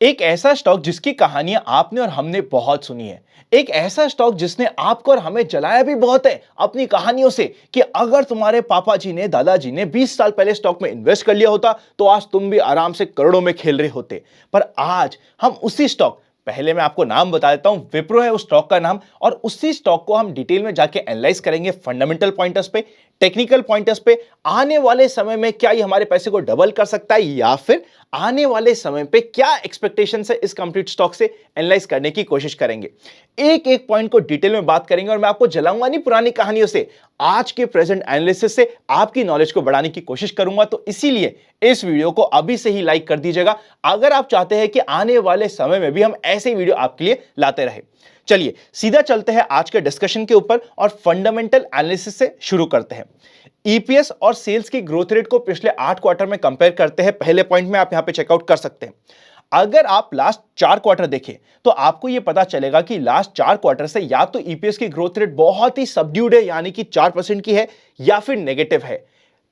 एक ऐसा स्टॉक जिसकी कहानियां आपने और हमने बहुत सुनी है। एक ऐसा स्टॉक जिसने आपको और हमें जलाया भी बहुत है अपनी कहानियों से कि अगर तुम्हारे पापा जी ने दादाजी ने 20 साल पहले स्टॉक में इन्वेस्ट कर लिया होता तो आज तुम भी आराम से करोड़ों में खेल रहे होते। पर आज हम उसी स्टॉक, पहले मैं आपको नाम बता देता हूं, विप्रो है उस स्टॉक का नाम, और उसी स्टॉक को हम डिटेल में जाके एनालाइज करेंगे फंडामेंटल पॉइंटर्स पे, टेक्निकल पॉइंटर्स पे। आने वाले समय में क्या ये हमारे पैसे को डबल कर सकता है या फिर आने वाले समय पे क्या एक्सपेक्टेशन है इस कंप्लीट स्टॉक से एनालाइज करने की कोशिश करेंगे। एक एक पॉइंट को डिटेल में बात करेंगे और मैं आपको जलाऊंगा नहीं पुरानी कहानियों से, आज के प्रेजेंट एनालिसिस से आपकी नॉलेज को बढ़ाने की कोशिश करूंगा। तो इसीलिए इस वीडियो को अभी से ही लाइक कर दीजिएगा अगर आप चाहते हैं कि आने वाले समय में भी हम ऐसे वीडियो आपके लिए लाते रहे। चलिए सीधा चलते हैं आज के डिस्कशन के ऊपर और फंडामेंटल एनालिसिस से शुरू करते हैं। ईपीएस और सेल्स की ग्रोथ रेट को पिछले 8 क्वार्टर में कंपेयर करते हैं। पहले पॉइंट में आप यहां पे चेकआउट कर सकते हैं। अगर आप लास्ट 4 क्वार्टर देखें तो आपको यह पता चलेगा कि लास्ट 4 क्वार्टर से या तो ईपीएस की ग्रोथ रेट बहुत ही सबड्यूड है यानी कि 4% की है या फिर नेगेटिव है।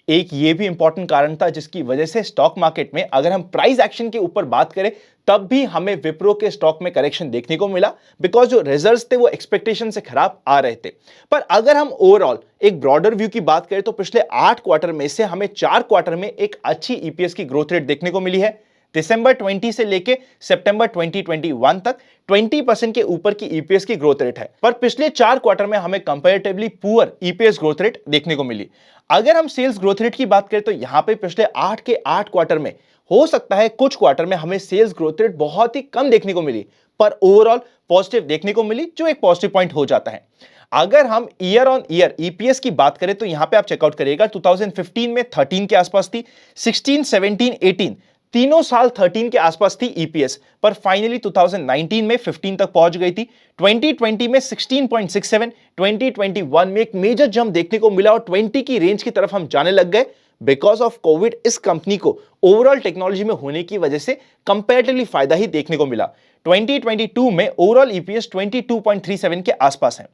एक ये भी इंपॉर्टेंट कारण था जिसकी वजह से स्टॉक मार्केट में अगर हम प्राइस एक्शन के ऊपर बात करें तब भी हमें विप्रो के स्टॉक में करेक्शन देखने को मिला, बिकॉज जो रिजल्ट्स थे वो एक्सपेक्टेशन से खराब आ रहे थे। पर अगर हम ओवरऑल एक ब्रॉडर व्यू की बात करें तो पिछले 8 क्वार्टर में से हमें 4 क्वार्टर में एक अच्छी ईपीएस की ग्रोथ रेट देखने को मिली है। दिसंबर 20 से लेके सितंबर 2021 तक 20% के ऊपर की ईपीएस की ग्रोथ रेट है। पर पिछले 4 क्वार्टर में हमें comparatively poor EPS growth rate देखने को मिली। अगर हम सेल्स ग्रोथ रेट की बात करें तो यहां पे पिछले 8 के 8 क्वार्टर में हो सकता है कुछ क्वार्टर में हमें सेल्स ग्रोथ रेट बहुत ही कम देखने को मिली, पर ओवरऑल पॉजिटिव देखने को मिली, जो एक पॉजिटिव पॉइंट हो जाता है। अगर हम ईयर ऑन ईयर ईपीएस की बात करें तो यहां पे आप चेकआउट करिएगा 2015 में 13 के आसपास थी, 16, 17, 18 तीनों साल 13 के आसपास थी ईपीएस, पर फाइनली 2019 में 15 तक पहुंच गई थी। 2020 में 16.67, 2021 में एक मेजर जंप देखने को मिला और 20 की रेंज की तरफ हम जाने लग गए। बिकॉज ऑफ कोविड इस कंपनी को ओवरऑल टेक्नोलॉजी में होने की वजह से कंपैरेटिवली फायदा ही देखने को मिला। 2022 में ओवरऑल ईपीएस 22.37 के आसपास है।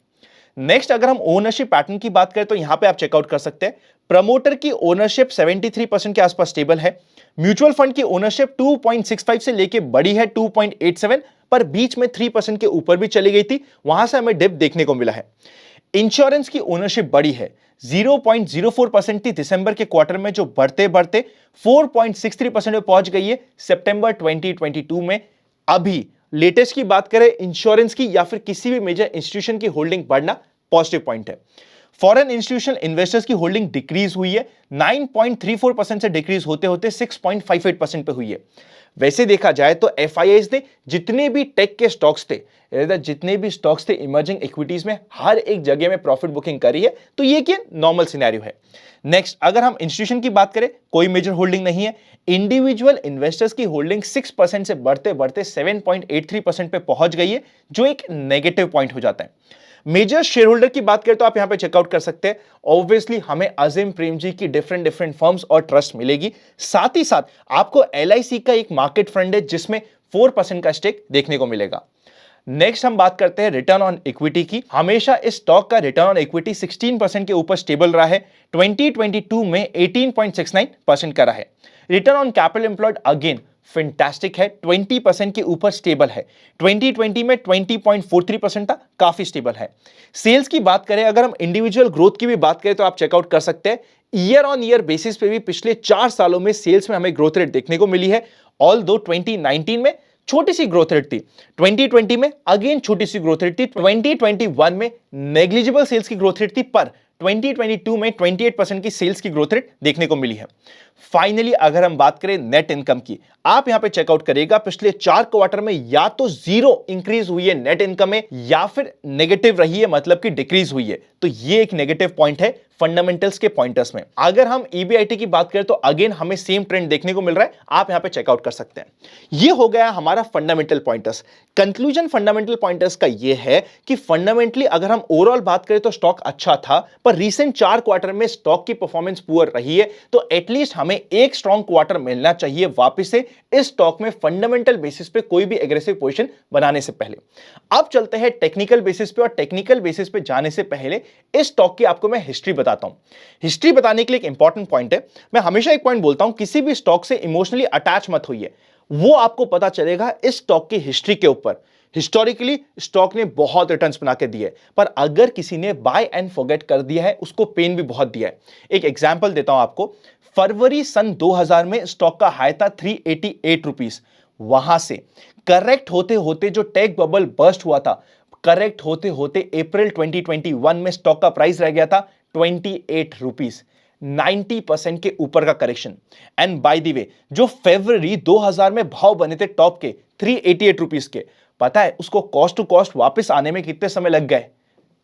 नेक्स्ट अगर हम ओनरशिप पैटर्न की बात करें तो यहां पे आप चेकआउट कर सकते हैं। प्रमोटर की ओनरशिप 73% के आसपास स्टेबल है। म्यूचुअल फंड की ओनरशिप 2.65 से लेके बड़ी है 2.87, पर बीच में 3% के ऊपर भी चली गई थी, वहां से हमें डिप देखने को मिला है। इंश्योरेंस की ओनरशिप बड़ी है, 0.04% थी दिसंबर के क्वार्टर में, जो बढ़ते बढ़ते 4.63% में पहुंच गई है सितंबर 2022 में। अभी लेटेस्ट की बात करें इंश्योरेंस की या फिर किसी भी मेजर इंस्टीट्यूशन की होल्डिंग बढ़ना पॉजिटिव पॉइंट है। फॉरेन इंस्टीट्यूशनल इन्वेस्टर्स की होल्डिंग डिक्रीज हुई है, 9.34% से डिक्रीज होते होते 6.58% पे हुई है। वैसे देखा जाए तो एफआईआईज ने जितने भी टेक के स्टॉक्स थे, जितने भी स्टॉक्स थे इमर्जिंग इक्विटीज में, हर एक जगह में प्रॉफिट बुकिंग करी है, तो ये क्या नॉर्मल सिनेरियो है। नेक्स्ट अगर हम इंस्टीट्यूशन की बात करें, कोई मेजर होल्डिंग नहीं है। इंडिविजुअल इन्वेस्टर्स की होल्डिंग 6% से बढ़ते बढ़ते 7.83% पे पहुंच गई है, जो एक नेगेटिव पॉइंट हो जाता है। मेजर शेयर होल्डर की बात करें तो आप यहां पे चेकआउट कर सकते हैं। ऑब्वियसली हमें अजीम प्रेमजी की डिफरेंट फर्म्स और ट्रस्ट मिलेगी। साथ ही साथ आपको एलआईसी का एक मार्केट फंड है जिसमें 4% का स्टेक देखने को मिलेगा। नेक्स्ट हम बात करते हैं रिटर्न ऑन इक्विटी की। हमेशा इस स्टॉक का रिटर्न ऑन इक्विटी 16% के ऊपर स्टेबल रहा है। 2022 में 18.69% का रहा है। Return on capital employed again fantastic है, 20% के ऊपर स्टेबल है। 2020 में 20.43% था, काफी स्टेबल है। सेल्स की बात करें, अगर हम इंडिविजुअल ग्रोथ की भी बात करें तो आप चेकआउट कर सकते हैं। ईयर ऑन ईयर बेसिस पे भी पिछले 4 सालों में सेल्स में हमें ग्रोथ रेट देखने को मिली है। ऑल्दो 2019 में छोटी सी ग्रोथ रेट थी, 2020 में अगेन छोटी सी ग्रोथ रेट थी, 2021 में नेग्लिजिबल सेल्स की ग्रोथ रेट थी, पर 2022 में 28% की सेल्स की ग्रोथ रेट देखने को मिली है। फाइनली अगर हम बात करें नेट इनकम की, आप यहां पे चेकआउट करिएगा पिछले 4 क्वार्टर में या तो जीरो इंक्रीज हुई है नेट इनकम में या फिर नेगेटिव रही है, मतलब कि डिक्रीज हुई है। तो ये एक नेगेटिव पॉइंट है फंडामेंटल्स के पॉइंटर्स में। अगर हम ईबीआईटी की बात करें तो अगेन हमें सेम ट्रेंड देखने को मिल रहा है, आप यहां पे चेकआउट कर सकते हैं। ये हो गया हमारा fundamental pointers. Conclusion fundamental pointers का ये है कि फंडामेंटली अगर हम ओवरऑल बात करें तो स्टॉक अच्छा था, पर रीसेंट 4 क्वार्टर में स्टॉक की परफॉर्मेंस पुअर रही है। तो एटलीस्ट हमें एक स्ट्रॉन्ग क्वार्टर मिलना चाहिए वापस से इस स्टॉक में फंडामेंटल बेसिस पे कोई भी एग्रेसिव पोजीशन बनाने से पहले। अब चलते हैं टेक्निकल बेसिस पे, और टेक्निकल बेसिस पे जाने से पहले इस स्टॉक की आपको मैं हिस्ट्री बताता हूं। हिस्ट्री बताने के लिए एक इंपॉर्टेंट पॉइंट है, मैं हमेशा एक पॉइंट बोलता हूं, किसी भी स्टॉक से इमोशनली अटैच मत होइए। वो आपको पता चलेगा इस स्टॉक की हिस्ट्री के ऊपर। हिस्टोरिकली स्टॉक ने बहुत रिटर्न्स बना के दिए, पर अगर किसी ने बाय एंड फॉरगेट कर दिया है, उसको पेन भी बहुत दिया है। एक एग्जांपल देता हूं आपको। फरवरी सन 2000 में स्टॉक का हाई था 388 रुपीस। वहां से करेक्ट होते होते जो टेक बबल बर्स्ट हुआ था, करेक्ट होते होते अप्रैल 2021 में स्टॉक का प्राइस रह गया था 28 रुपीस। 90% के ऊपर का correction. And by the way, जो फरवरी 2000 में भाव बने थे टॉप के 388 रुपीस के, पता है उसको कॉस्ट टू कॉस्ट वापस आने में कितने समय लग गए?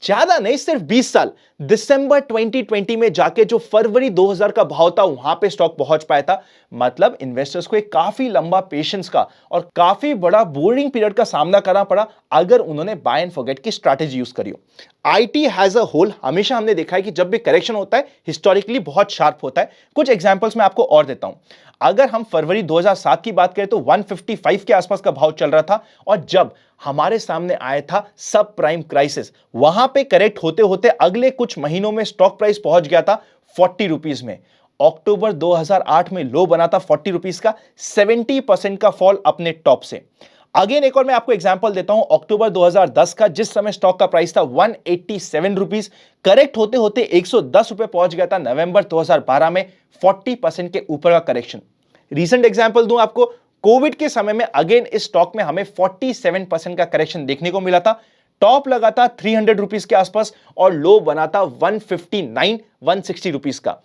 ज्यादा नहीं, सिर्फ 20 साल। दिसंबर 2020 में जाके जो फरवरी 2000 का भाव था, वहां पे स्टॉक पहुंच पाया था। मतलब इन्वेस्टर्स को एक काफी लंबा पेशेंस का और काफी बड़ा बोरिंग पीरियड का सामना करना पड़ा अगर उन्होंने बाय एंड फॉरगेट की स्ट्रैटेजी यूज करी हो। आईटी हैज अ होल हमेशा हमने देखा है कि जब भी करेक्शन होता है हिस्टोरिकली बहुत शार्प होता है। कुछ एग्जांपल्स मैं आपको और देता हूं। अगर हम फरवरी 2007 की बात करें तो 155 के आसपास का भाव चल रहा था, और जब हमारे सामने आया था सब प्राइम क्राइसिस, वहां पे करेक्ट होते होते अगले कुछ महीनों में स्टॉक प्राइस पहुंच गया था 40 रुपीस में। अक्टूबर 2008 में लो बना था 40 रुपीस का, 70% का फॉल अपने टॉप से। अगेन एक और मैं आपको एग्जांपल देता हूं, अक्टूबर 2010 का, जिस समय स्टॉक का प्राइस था 187 रुपीस, करेक्ट होते होते 110 रुपए पहुंच गया था नवंबर 2012 में, 40% के ऊपर का करेक्शन। रीसेंट एग्जांपल दूं आपको, कोविड के समय में अगेन इस स्टॉक में हमें 47% का करेक्शन देखने को मिला था। टॉप लगा था 300 रुपीस के आसपास और लो बना था 159 160 रुपीस का।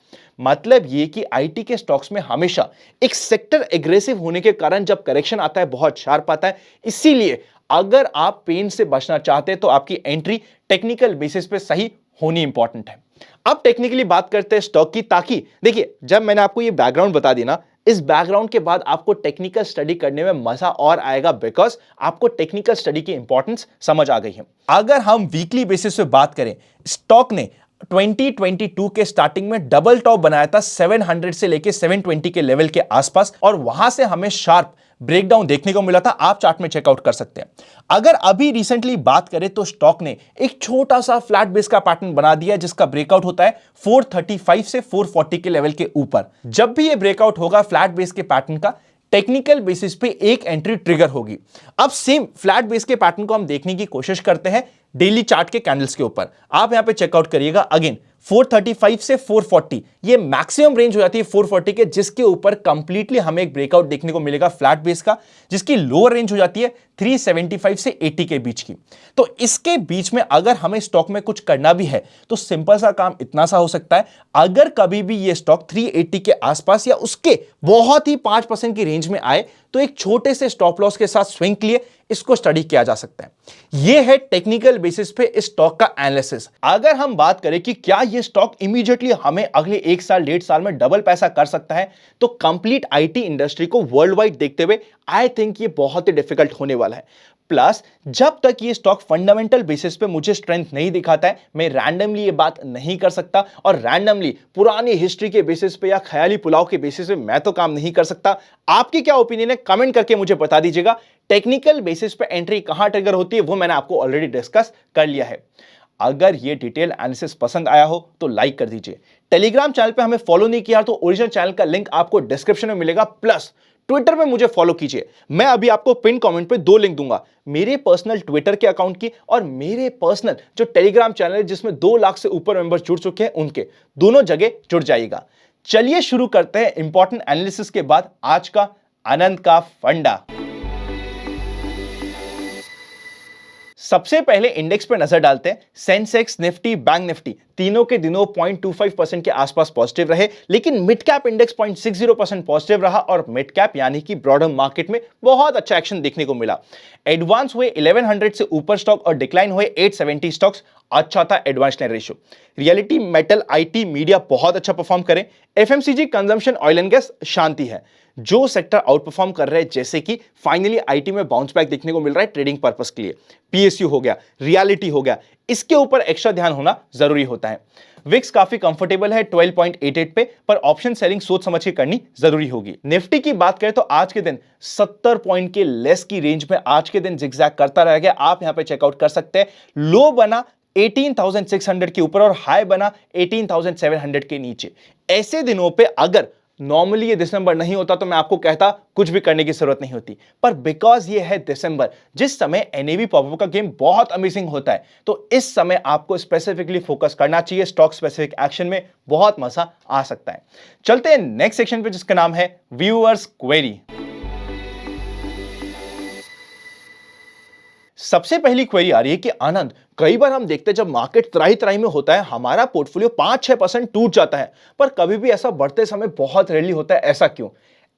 मतलब ये कि आईटी के स्टॉक्स में हमेशा एक सेक्टर एग्रेसिव होने के कारण जब करेक्शन आता है बहुत शार्प आता है। इसीलिए अगर आप पेन से बचना चाहते हैं तो आपकी एंट्री टेक्निकल बेसिस पे सही होनी इंपॉर्टेंट है। अब टेक्निकली बात करते हैं स्टॉक की, ताकि देखिए जब मैंने आपको ये बैकग्राउंड बता दी ना, इस बैकग्राउंड के बाद आपको टेक्निकल स्टडी करने में मजा और आएगा, बिकॉज आपको टेक्निकल स्टडी की इंपॉर्टेंस समझ आ गई है। अगर हम वीकली बेसिस पे बात करें, स्टॉक ने 2022 के स्टार्टिंग में डबल टॉप बनाया था 700 से लेके 720 के लेवल के आसपास, और वहां से हमें शार्प ब्रेकडाउन देखने को मिला था। आप चार्ट में चेकआउट कर सकते हैं। अगर अभी रिसेंटली बात करें तो स्टॉक ने एक छोटा सा फ्लैट बेस का पैटर्न बना दिया, जिसका ब्रेकआउट होता है 435 से 440 के लेवल के ऊपर। जब भी ये ब्रेकआउट होगा फ्लैट बेस के पैटर्न का, टेक्निकल बेसिस पे एक एंट्री ट्रिगर होगी। अब सेम फ्लैट बेस के पैटर्न को हम देखने की कोशिश करते हैं डेली चार्ट के कैंडल्स के ऊपर। आप यहां पे चेकआउट करिएगा, अगेन 435 से 440 ये मैक्सिमम रेंज हो जाती है 440 के, जिसके ऊपर कंप्लीटली हमें एक ब्रेकआउट देखने को मिलेगा फ्लैट बेस का, जिसकी लोअर रेंज हो जाती है 375 से 80 के बीच की। तो इसके बीच में अगर हमें स्टॉक में कुछ करना भी है तो सिंपल सा काम इतना सा हो सकता है, अगर कभी भी ये स्टॉक 380 के आसपास या उसके बहुत ही 5% की रेंज में आए तो एक छोटे से स्टॉप लॉस के साथ स्विंग के लिए इसको स्टडी किया जा सकता है। यह है टेक्निकल बेसिस पे इस स्टॉक का एनालिसिस। अगर हम बात करें कि क्या यह स्टॉक इमीडिएटली हमें अगले 1 साल 1.5 साल में डबल पैसा कर सकता है, तो कंप्लीट आईटी इंडस्ट्री को वर्ल्ड वाइड देखते हुए आई थिंक ये बहुत ही डिफिकल्ट होने वाला है। प्लस जब तक ये स्टॉक फंडामेंटल बेसिस पे मुझे स्ट्रेंथ नहीं दिखाता है, मैं रैंडमली ये बात नहीं कर सकता, और रैंडमली पुरानी हिस्ट्री के बेसिस पे या ख्याली पुलाव के बेसिस पे मैं तो काम नहीं कर सकता। आपकी क्या ओपिनियन है, कमेंट करके मुझे बता दीजिएगा। टेक्निकल बेसिस पे एंट्री कहां ट्रिगर होती है वो मैंने आपको ऑलरेडी डिस्कस कर लिया है। अगर ये डिटेल एनालिसिस पसंद आया हो तो लाइक कर दीजिए। टेलीग्राम चैनल पे हमें फॉलो नहीं किया तो ओरिजिनल चैनल का लिंक आपको डिस्क्रिप्शन में मिलेगा, प्लस ट्विटर में मुझे फॉलो कीजिए। मैं अभी आपको पिन कमेंट पे 2 लिंक दूंगा, मेरे पर्सनल ट्विटर के अकाउंट की और मेरे पर्सनल जो टेलीग्राम चैनल है जिसमें 2 लाख से ऊपर मेंबर्स जुड़ चुके हैं उनके, दोनों जगह जुड़ जाइएगा। चलिए शुरू करते हैं इंपॉर्टेंट एनालिसिस के बाद आज का आनंद का फंडा। सबसे पहले इंडेक्स पर नजर डालते हैं। सेंसेक्स, निफ्टी, बैंक निफ्टी तीनों के दिनों 0.25% के आसपास पॉजिटिव रहे, लेकिन मिड कैप इंडेक्स 0.60% पॉजिटिव रहा, और मिड कैप यानी कि ब्रॉडर मार्केट में बहुत अच्छा एक्शन देखने को मिला। एडवांस हुए 1100 से ऊपर स्टॉक और डिक्लाइन हुए 870 स्टॉक्स। अच्छा था advance net ratio. Realty, metal, IT, media बहुत अच्छा परफॉर्म करें। FMCG, consumption, oil and gas शांति है। जो सेक्टर आउट परफॉर्म कर रहे हैं, जैसे कि फाइनली आईटी में बाउंस बैक देखने को मिल रहा है ट्रेडिंग पर्पस के लिए, पीएसयू हो गया, रियलिटी हो गया, इसके ऊपर एक्स्ट्रा ध्यान होना जरूरी होता है। विक्स काफी कंफर्टेबल है 12.88 पे, पर ऑप्शन सेलिंग सोच समझ के करनी जरूरी होगी। निफ्टी की बात करें तो आज के दिन 70 पॉइंट के लेस की रेंज में आज के दिन जिगजैग करता रह गया। आप यहां पे चेकआउट कर सकते हैं। लो बना 18,600 के ऊपर और हाई बना 18,700 के नीचे। ऐसे दिनों पे अगर नॉर्मली ये दिसंबर नहीं होता तो मैं आपको कहता कुछ भी करने की जरूरत नहीं होती, पर बिकॉज ये है दिसंबर जिस समय एनएवी पॉपअप का गेम बहुत अमेजिंग होता है, तो इस समय आपको स्पेसिफिकली फोकस करना चाहिए। स्टॉक स्पेसिफिक एक्शन में बहुत मजा आ सकता है। चलते हैं नेक्स्ट सेक्शन पे जिसका नाम है व्यूअर्स क्वेरी। सबसे पहली क्वेरी आ रही है कि आनंद, कई बार हम देखते हैं जब मार्केट त्राही त्राही में होता है हमारा पोर्टफोलियो 5-6% टूट जाता है, पर कभी भी ऐसा बढ़ते समय बहुत रेयरली होता है, ऐसा क्यों?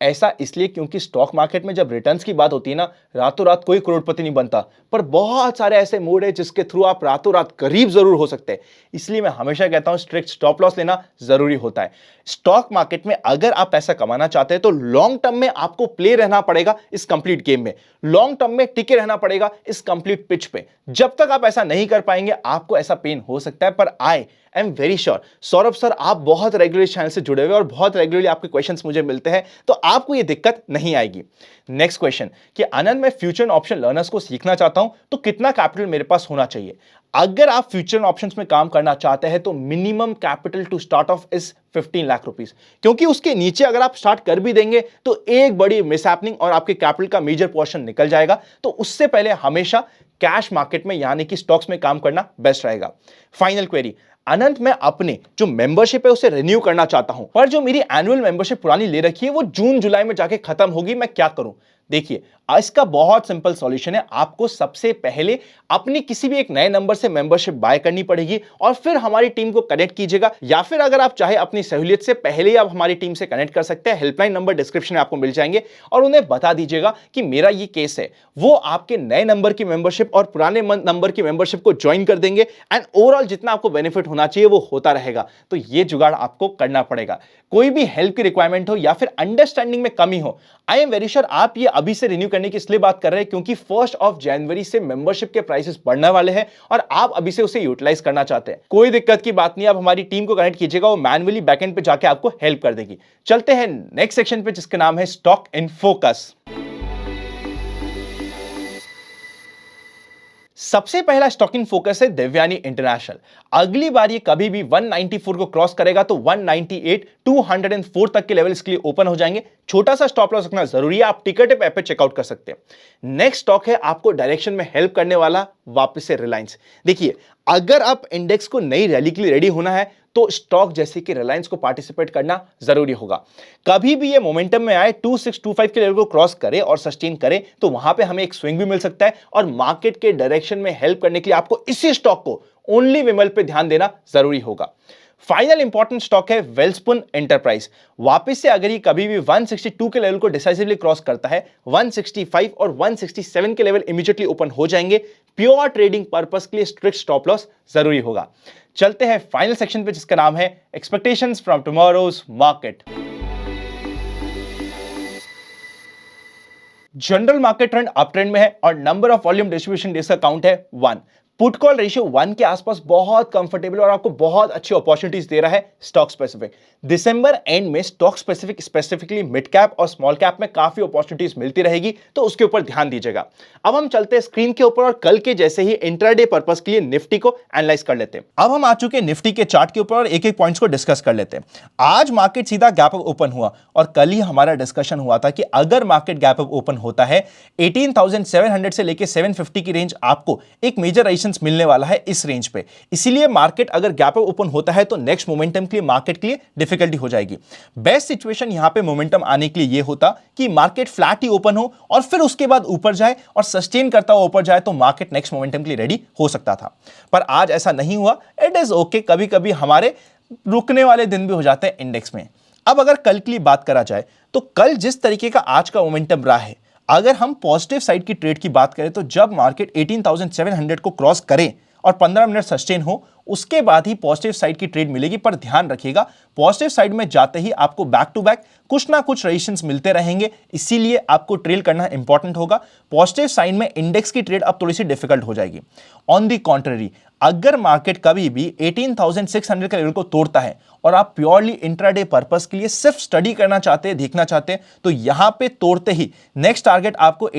ऐसा इसलिए क्योंकि स्टॉक मार्केट में जब रिटर्न्स की बात होती है ना, रातों रात कोई करोड़पति नहीं बनता, पर बहुत सारे ऐसे मोड है जिसके थ्रू आप रातों रात गरीब जरूर हो सकते हैं। इसलिए मैं हमेशा कहता हूं स्ट्रिक्ट स्टॉप लॉस लेना जरूरी होता है। स्टॉक मार्केट में अगर आप पैसा कमाना चाहते हैं तो लॉन्ग टर्म में आपको प्ले रहना पड़ेगा इस कंप्लीट गेम में, लॉन्ग टर्म में टिके रहना पड़ेगा इस कंप्लीट पिच पे। जब तक आप ऐसा नहीं कर पाएंगे आपको ऐसा पेन हो सकता है, पर I am very sure Saurabh sir आप बहुत रेगुलर चैनल से जुड़े हुए और बहुत रेगुलरली आपके क्वेश्चंस मुझे मिलते हैं, तो आपको ये दिक्कत नहीं आएगी। नेक्स्ट क्वेश्चन कि आनंद मैं फ्यूचर ऑप्शन लर्नर्स को सीखना चाहता हूं तो कितना कैपिटल मेरे पास होना चाहिए? अगर आप फ्यूचर ऑप्शंस में काम करना चाहते हैं तो minimum capital to start off is 15 lakh rupees, क्योंकि उसके नीचे अगर आप स्टार्ट कर भी देंगे तो एक बड़ी मिसहैपनिंग और आपके कैपिटल का मेजर पोर्शन निकल जाएगा। तो उससे पहले हमेशा कैश मार्केट में यानी कि स्टॉक्स में काम करना बेस्ट रहेगा। फाइनल क्वेरी, अनंत मैं अपने जो मेंबरशिप है उसे रिन्यू करना चाहता हूं, पर जो मेरी एनुअल मेंबरशिप पुरानी ले रखी है वो जून जुलाई में जाके खत्म होगी, मैं क्या करूं? देखिए इसका बहुत सिंपल सॉल्यूशन है। आपको सबसे पहले अपनी किसी भी एक नए नंबर से मेंबरशिप बाय करनी पड़ेगी और फिर हमारी टीम को कनेक्ट कीजिएगा, या फिर अगर आप चाहे अपनी सहूलियत से पहले ही आप हमारी टीम से कनेक्ट कर सकते हैं। हेल्पलाइन नंबर डिस्क्रिप्शन में आपको मिल जाएंगे और उन्हें बता दीजिएगा कि मेरा ये केस है। वो आपके नए नंबर की मेंबरशिप और पुराने नंबर की मेंबरशिप को ज्वाइन कर देंगे एंड ओवरऑल जितना आपको बेनिफिट होना चाहिए वो होता रहेगा। तो ये जुगाड़ आपको करना पड़ेगा। कोई भी हेल्प की रिक्वायरमेंट हो या फिर अंडरस्टैंडिंग में कमी हो, आई एम वेरी श्योर आप ये अभी से रिन्यू करने की इसलिए बात कर रहे हैं क्योंकि 1 जनवरी से मेंबरशिप के प्राइसेस बढ़ने वाले हैं और आप अभी से उसे यूटिलाइज करना चाहते हैं। कोई दिक्कत की बात नहीं, आप हमारी टीम को कनेक्ट कीजिएगा, वो मैन्युअली बैकएंड पे जाके आपको हेल्प कर देगी। चलते हैं नेक्स्ट सेक्शन पे जिसका नाम है स्टॉक इन फोकस। सबसे पहला स्टॉक इन फोकस है देवयानी इंटरनेशनल। अगली बार ये कभी भी 194 को क्रॉस करेगा तो 198, 204 तक के लेवल इसके लिए ओपन हो जाएंगे। छोटा सा स्टॉप लॉस रखना जरूरी है, आप टिकट पे चेकआउट कर सकते हैं। नेक्स्ट स्टॉक है आपको डायरेक्शन में हेल्प करने वाला, वापस से रिलायंस। देखिए अगर आप इंडेक्स को नई रैली के लिए रेडी होना है तो स्टॉक जैसे कि रिलायंस को पार्टिसिपेट करना जरूरी होगा। कभी भी ये मोमेंटम में आए 2625 के लेवल को क्रॉस करे और सस्टेन करे तो वहां पे हमें एक स्विंग भी मिल सकता है और मार्केट के डायरेक्शन में हेल्प करने के लिए आपको इसी स्टॉक को ओनली विमल पे ध्यान देना जरूरी होगा। फाइनल इंपॉर्टेंट स्टॉक है वेल्सपुन एंटरप्राइज। वापस से अगर ये कभी भी 162 के लेवल को डिसाइसिवली क्रॉस करता है, 165 और 167 के लेवल इमीडिएटली ओपन हो जाएंगे। प्योर ट्रेडिंग पर्पस के लिए स्ट्रिक्ट स्टॉप लॉस जरूरी होगा। चलते हैं फाइनल सेक्शन पे जिसका नाम है expectations from tomorrow's market. General market trend up trend में है और number of volume distribution days का काउंट है 1। पुट कॉल रेशियो 1 के आसपास बहुत कंफर्टेबल और आपको बहुत अच्छी अपॉर्चुनिटीज दे रहा है स्टॉक स्पेसिफिक। दिसंबर एंड में stock specific specifically mid cap और स्मॉल कैप में काफी अपॉर्चुनिटीज मिलती रहेगी, तो उसके ऊपर ध्यान दीजिएगा। अब हम चलते हैं स्क्रीन के ऊपर और कल के जैसे ही इंट्राडे पर्पस के लिए निफ्टी को एनालाइज कर लेते हैं। अब हम आ चुके हैं निफ्टी के चार्ट के ऊपर और एक एक पॉइंट्स को डिस्कस कर लेते हैं। आज मार्केट सीधा गैप अप ओपन हुआ और कल ही हमारा डिस्कशन हुआ था कि अगर मार्केट गैप अप ओपन होता है 18,700 से लेके 750 की रेंज आपको एक मेजर मिलने वाला है इस रेंज पे। इसीलिए मार्केट अगर गैप अप ओपन होता है तो नेक्स्ट मोमेंटम के लिए मार्केट के लिए डिफिकल्टी हो जाएगी। बेस्ट सिचुएशन यहां पे मोमेंटम आने के लिए यह होता कि मार्केट फ्लैट ही ओपन हो और फिर उसके बाद ऊपर जाए और सस्टेन करता हुआ ऊपर जाए तो मार्केट नेक्स्ट मोमेंटम के लिए रेडी हो सकता था, पर आज ऐसा नहीं हुआ। इट इज ओके, कभी कभी हमारे रुकने वाले दिन भी हो जाते हैं इंडेक्स में। अब अगर कल के लिए बात करा जाए तो कल जिस तरीके का आज का मोमेंटम रहा है, अगर हम पॉजिटिव साइड की ट्रेड की बात करें तो जब मार्केट 18,700 को क्रॉस करे और 15 मिनट सस्टेन हो उसके बाद ही पॉजिटिव साइड की ट्रेड मिलेगी। पर ध्यान रखिएगा पॉजिटिव साइड में जाते ही आपको बैक टू बैक कुछ ना कुछ रेजिस्टेंस मिलते रहेंगे, इसीलिए आपको ट्रेल करना इंपॉर्टेंट होगा। पॉजिटिव साइड में इंडेक्स की ट्रेड अब थोड़ी सी डिफिकल्ट हो जाएगी। ऑन दी कॉन्ट्ररी अगर मार्केट कभी भी 18,600 के लेवल को तोड़ता है और आप प्योरली इंट्राडे पर्पस के लिए सिर्फ स्टडी करना चाहते हैं, देखना चाहते हैं, तो यहां पे तोड़ते ही नेक्स्ट टारगेट आपको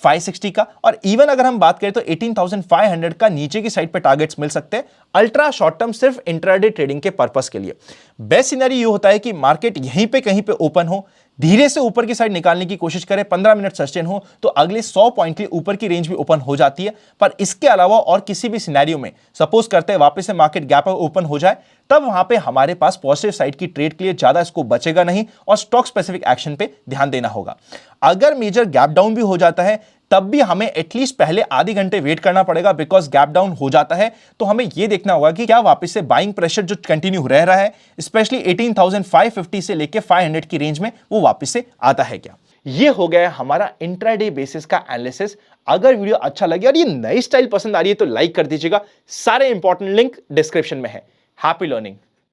560 का, और इवन अगर हम बात करें तो 18,500 का नीचे की साइड पे टारगेट्स मिल सकते हैं अल्ट्रा शॉर्ट टर्म, सिर्फ इंट्राडे ट्रेडिंग के पर्पस के लिए। बेस्ट सिनेरियो ये होता है कि मार्केट यहीं पे कहीं पे ओपन हो, धीरे से ऊपर की साइड निकालने की कोशिश करें, 15 मिनट सस्टेन हो तो अगले 100 पॉइंट के ऊपर की रेंज भी ओपन हो जाती है। पर इसके अलावा और किसी भी सिनेरियो में सपोज करते हैं वापस से मार्केट गैप ओपन हो जाए, तब वहां पे हमारे पास पॉजिटिव साइड की ट्रेड के लिए ज्यादा स्कोप बचेगा नहीं और स्टॉक स्पेसिफिक एक्शन पे ध्यान देना होगा। अगर मेजर गैप डाउन भी हो जाता है तब भी हमें एटलीस्ट पहले आधे घंटे वेट करना पड़ेगा, बिकॉज गैप डाउन हो जाता है तो हमें यह देखना होगा कि क्या वापस से बाइंग प्रेशर जो कंटिन्यू रह रहा है स्पेशली 18,550 से लेके 500 की रेंज में, वो वापस से आता है क्या। ये हो गया हमारा इंट्राडे बेसिस का एनालिसिस। अगर वीडियो अच्छा लगे और ये नई स्टाइल पसंद आ रही है तो लाइक कर दीजिएगा। सारे इंपॉर्टेंट लिंक डिस्क्रिप्शन में है। Happy learning.